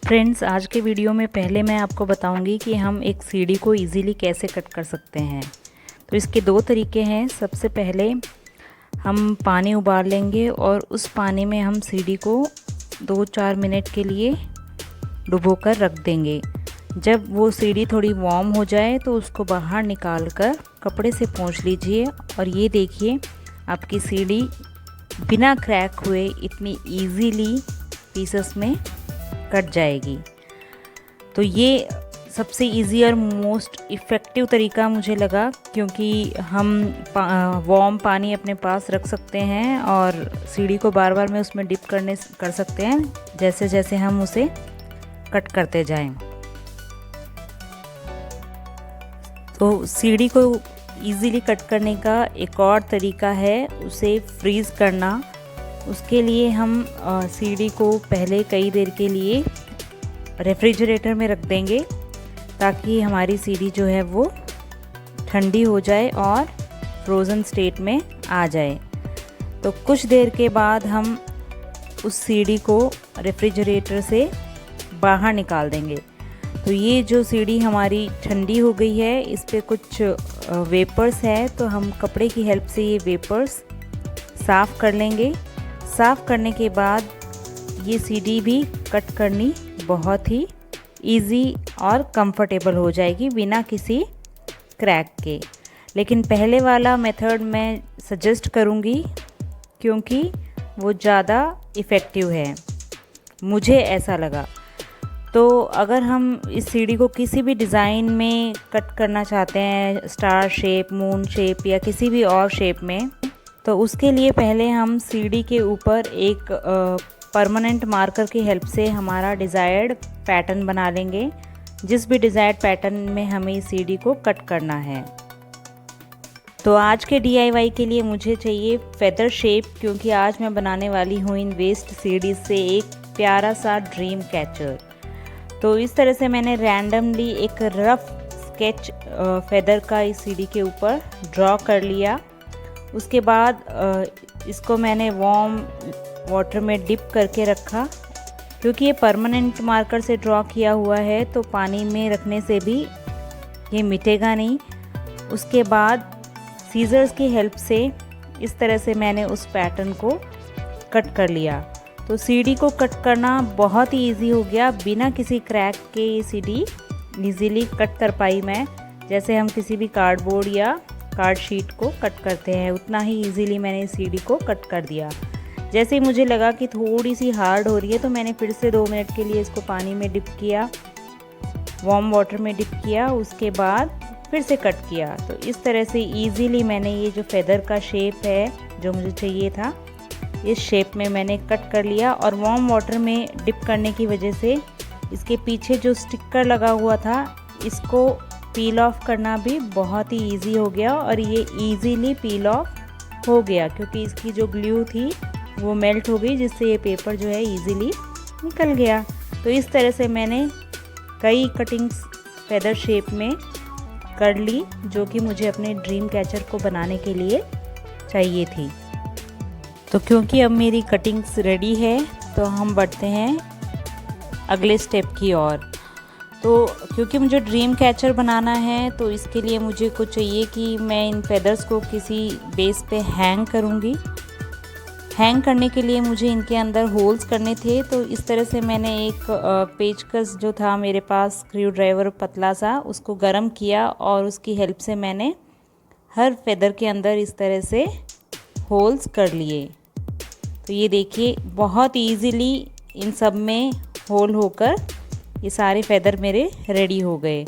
Friends, आज के video में पहले मैं आपको बताऊंगी कि हम एक सीढ़ी को इजीली कैसे कट कर सकते हैं। तो इसके दो तरीके हैं। सबसे पहले हम पानी उबाल लेंगे और उस पानी में हम सीढ़ी को 2-4 मिनट के लिए डुबोकर रख देंगे। जब वो सीढ़ी थोड़ी वार्म हो जाए तो उसको बाहर निकाल कर कपड़े से पोंछ लीजिए और ये देखिए आपकी सीढ़ी बिना क्रैक हुए इतनी इजीली पीसेस में कट जाएगी। तो ये सबसे इजी और मोस्ट इफ़ेक्टिव तरीका मुझे लगा, क्योंकि हम वार्म पानी अपने पास रख सकते हैं और सीढ़ी को बार बार में उसमें डिप कर सकते हैं जैसे जैसे हम उसे कट करते जाएं। तो सीढ़ी को इजीली कट करने का एक और तरीका है उसे फ्रीज़ करना। उसके लिए हम सीढ़ी को पहले कई देर के लिए रेफ्रिजरेटर में रख देंगे ताकि हमारी सीढ़ी जो है वो ठंडी हो जाए और फ्रोज़न स्टेट में आ जाए। तो कुछ देर के बाद हम उस सीढ़ी को रेफ्रिजरेटर से बाहर निकाल देंगे। तो ये जो सीढ़ी हमारी ठंडी हो गई है, इस पे कुछ वेपर्स है, तो हम कपड़े की हेल्प से ये वेपर्स साफ़ कर लेंगे। साफ़ करने के बाद ये सीढ़ी भी कट करनी बहुत ही इजी और कंफर्टेबल हो जाएगी बिना किसी क्रैक के। लेकिन पहले वाला मेथड मैं सजेस्ट करूँगी क्योंकि वो ज़्यादा इफ़ेक्टिव है, मुझे ऐसा लगा। तो अगर हम इस सीढ़ी को किसी भी डिज़ाइन में कट करना चाहते हैं, स्टार शेप, मून शेप या किसी भी और शेप में, तो उसके लिए पहले हम सीढ़ी के ऊपर एक परमानेंट मार्कर की हेल्प से हमारा डिज़ायर्ड पैटर्न बना लेंगे, जिस भी डिज़ायर्ड पैटर्न में हमें इस सीढ़ी को कट करना है। तो आज के DIY के लिए मुझे चाहिए फेदर शेप, क्योंकि आज मैं बनाने वाली हूँ इन वेस्ट सीढ़ी से एक प्यारा सा ड्रीम कैचर। तो इस तरह से मैंने रैंडमली एक रफ स्केच फेदर का इस सीढ़ी के ऊपर ड्रॉ कर लिया। उसके बाद इसको मैंने वार्म वाटर में डिप करके रखा। क्योंकि ये परमानेंट मार्कर से ड्रॉ किया हुआ है तो पानी में रखने से भी ये मिटेगा नहीं। उसके बाद सीजर्स की हेल्प से इस तरह से मैंने उस पैटर्न को कट कर लिया। तो सीढ़ी को कट करना बहुत ही इजी हो गया, बिना किसी क्रैक के ये सीढ़ी इजीली कट कर पाई मैं। जैसे हम किसी भी कार्डबोर्ड या कार्ड शीट को कट करते हैं, उतना ही इजीली मैंने इस सीढ़ी को कट कर दिया। जैसे ही मुझे लगा कि थोड़ी सी हार्ड हो रही है तो मैंने फिर से 2 मिनट के लिए इसको पानी में डिप किया, वार्म वाटर में डिप किया, उसके बाद फिर से कट किया। तो इस तरह से इजीली मैंने ये जो फेदर का शेप है जो मुझे चाहिए था, इस शेप में मैंने कट कर लिया। और वार्म वाटर में डिप करने की वजह से इसके पीछे जो स्टिकर लगा हुआ था, इसको पील ऑफ करना भी बहुत ही इजी हो गया और ये इजीली पील ऑफ हो गया, क्योंकि इसकी जो ग्लू थी वो मेल्ट हो गई, जिससे ये पेपर जो है इजीली निकल गया। तो इस तरह से मैंने कई कटिंग्स फेदर शेप में कर ली, जो कि मुझे अपने ड्रीम कैचर को बनाने के लिए चाहिए थी। तो क्योंकि अब मेरी कटिंग्स रेडी है तो हम बढ़ते हैं अगले स्टेप की ओर। तो क्योंकि मुझे ड्रीम कैचर बनाना है तो इसके लिए मुझे कुछ चाहिए कि मैं इन फेदर्स को किसी बेस पे हैंग करूँगी। हैंग करने के लिए मुझे इनके अंदर होल्स करने थे। तो इस तरह से मैंने एक पेचकस जो था मेरे पास, स्क्रू ड्राइवर पतला सा, उसको गर्म किया और उसकी हेल्प से मैंने हर फेदर के अंदर इस तरह से होल्स कर लिए। तो ये देखिए बहुत ईजीली इन सब में होल होकर ये सारे फेदर मेरे रेडी हो गए।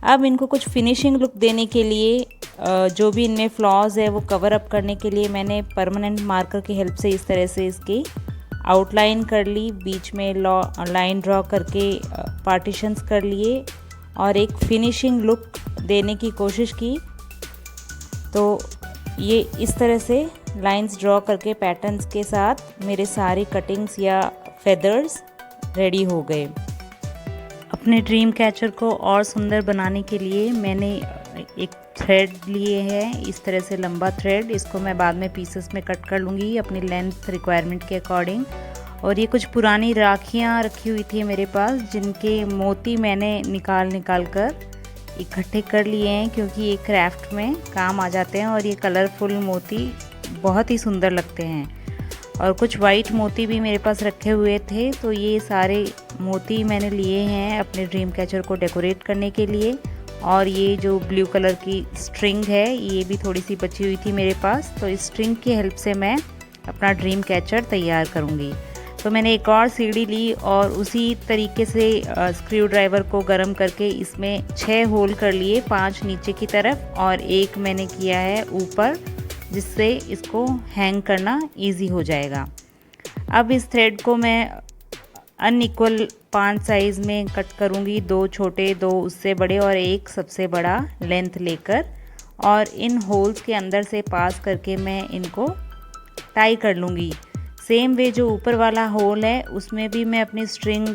अब इनको कुछ फिनिशिंग लुक देने के लिए, जो भी इनमें फ्लॉज है वो कवर अप करने के लिए, मैंने परमानेंट मार्कर की हेल्प से इस तरह से इसकी आउटलाइन कर ली, बीच में लाइन ड्रॉ करके पार्टीशंस कर लिए और एक फिनिशिंग लुक देने की कोशिश की। तो ये इस तरह से लाइंस ड्रॉ करके पैटर्न्स के साथ मेरे सारी कटिंग्स या फेदर्स रेडी हो गए। अपने ड्रीम कैचर को और सुंदर बनाने के लिए मैंने एक थ्रेड लिए हैं, इस तरह से लंबा थ्रेड। इसको मैं बाद में पीसेस में कट कर लूँगी अपनी लेंथ रिक्वायरमेंट के अकॉर्डिंग। और ये कुछ पुरानी राखियाँ रखी हुई थी मेरे पास, जिनके मोती मैंने निकाल कर इकट्ठे कर लिए हैं, क्योंकि ये क्राफ्ट में काम आ जाते हैं और ये कलरफुल मोती बहुत ही सुंदर लगते हैं। और कुछ वाइट मोती भी मेरे पास रखे हुए थे, तो ये सारे मोती मैंने लिए हैं अपने ड्रीम कैचर को डेकोरेट करने के लिए। और ये जो ब्लू कलर की स्ट्रिंग है, ये भी थोड़ी सी बची हुई थी मेरे पास, तो इस स्ट्रिंग की हेल्प से मैं अपना ड्रीम कैचर तैयार करूँगी। तो मैंने एक और सीढ़ी ली और उसी तरीके से स्क्रू ड्राइवर को गर्म करके इसमें 6 होल कर लिए, 5 नीचे की तरफ और एक मैंने किया है ऊपर, जिससे इसको हैंग करना इजी हो जाएगा। अब इस थ्रेड को मैं अनइक्वल 5 साइज़ में कट करूँगी, 2 छोटे, 2 उससे बड़े और एक सबसे बड़ा लेंथ लेकर, और इन होल्स के अंदर से पास करके मैं इनको टाई कर लूँगी। सेम वे जो ऊपर वाला होल है उसमें भी मैं अपनी स्ट्रिंग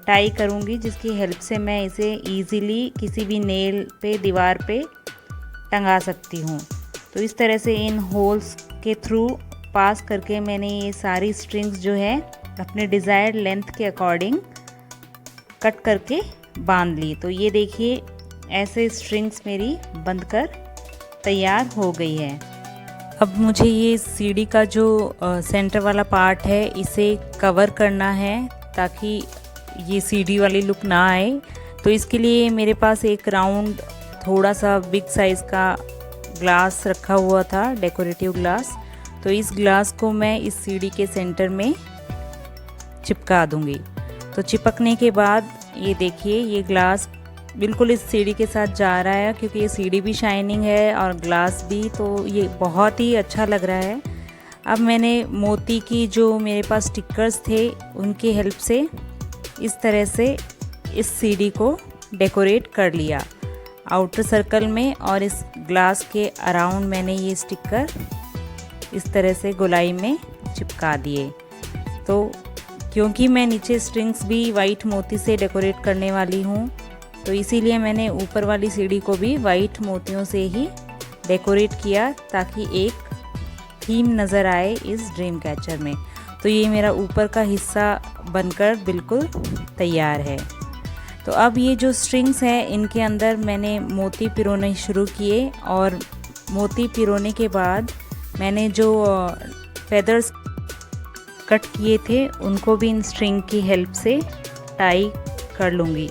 टाई करूँगी, जिसकी हेल्प से मैं इसे ईज़िली किसी भी नेल पे, दीवार पे टंगा सकती हूँ। तो इस तरह से इन होल्स के थ्रू पास करके मैंने ये सारी स्ट्रिंग्स जो है अपने डिज़ायर्ड लेंथ के अकॉर्डिंग कट करके बांध ली। तो ये देखिए, ऐसे स्ट्रिंग्स मेरी बंधकर तैयार हो गई है। अब मुझे ये सीढ़ी का जो सेंटर वाला पार्ट है इसे कवर करना है, ताकि ये सीढ़ी वाली लुक ना आए। तो इसके लिए मेरे पास एक राउंड थोड़ा सा बिग साइज़ का ग्लास रखा हुआ था, डेकोरेटिव ग्लास। तो इस ग्लास को मैं इस सीढ़ी के सेंटर में चिपका दूंगी। तो चिपकने के बाद ये देखिए, ये ग्लास बिल्कुल इस सीढ़ी के साथ जा रहा है, क्योंकि ये सीढ़ी भी शाइनिंग है और ग्लास भी, तो ये बहुत ही अच्छा लग रहा है। अब मैंने मोती की जो मेरे पास स्टिकर्स थे उनकी हेल्प से इस तरह से इस सीढ़ी को डेकोरेट कर लिया आउटर सर्कल में, और इस ग्लास के अराउंड मैंने ये स्टिकर इस तरह से गोलाई में चिपका दिए। तो क्योंकि मैं नीचे स्ट्रिंग्स भी वाइट मोती से डेकोरेट करने वाली हूँ, तो इसीलिए मैंने ऊपर वाली सीढ़ी को भी वाइट मोतियों से ही डेकोरेट किया, ताकि एक थीम नज़र आए इस ड्रीम कैचर में। तो ये मेरा ऊपर का हिस्सा बनकर बिल्कुल तैयार है। तो अब ये जो स्ट्रिंग्स हैं इनके अंदर मैंने मोती पिरोने शुरू किए, और मोती पिरोने के बाद मैंने जो फेदर्स कट किए थे उनको भी इन स्ट्रिंग की हेल्प से टाई कर लूँगी।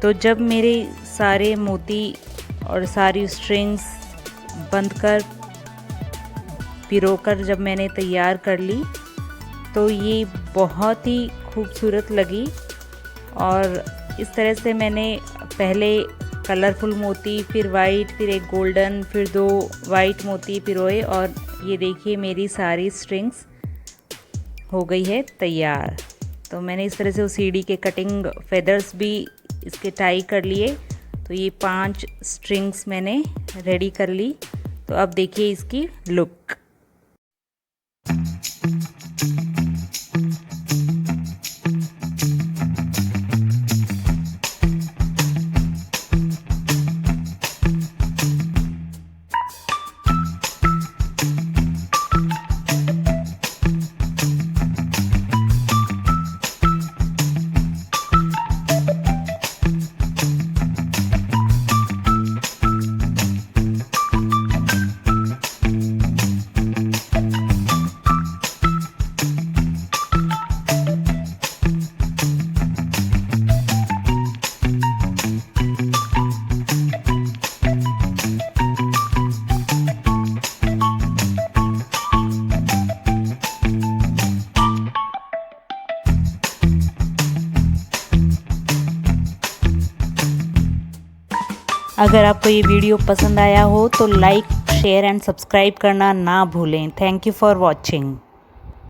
तो जब मेरे सारे मोती और सारी स्ट्रिंग्स बंद कर पिरोकर जब मैंने तैयार कर ली, तो ये बहुत ही खूबसूरत लगी। और इस तरह से मैंने पहले कलरफुल मोती, फिर वाइट, फिर एक गोल्डन, फिर 2 वाइट मोती पिरोए, और ये देखिए मेरी सारी स्ट्रिंग्स हो गई है तैयार। तो मैंने इस तरह से उस सीढ़ी के कटिंग फेदर्स भी इसके टाई कर लिए। तो ये 5 स्ट्रिंग्स मैंने रेडी कर ली। तो अब देखिए इसकी लुक। अगर आपको ये वीडियो पसंद आया हो तो लाइक, शेयर एंड सब्सक्राइब करना ना भूलें। Thank you for watching.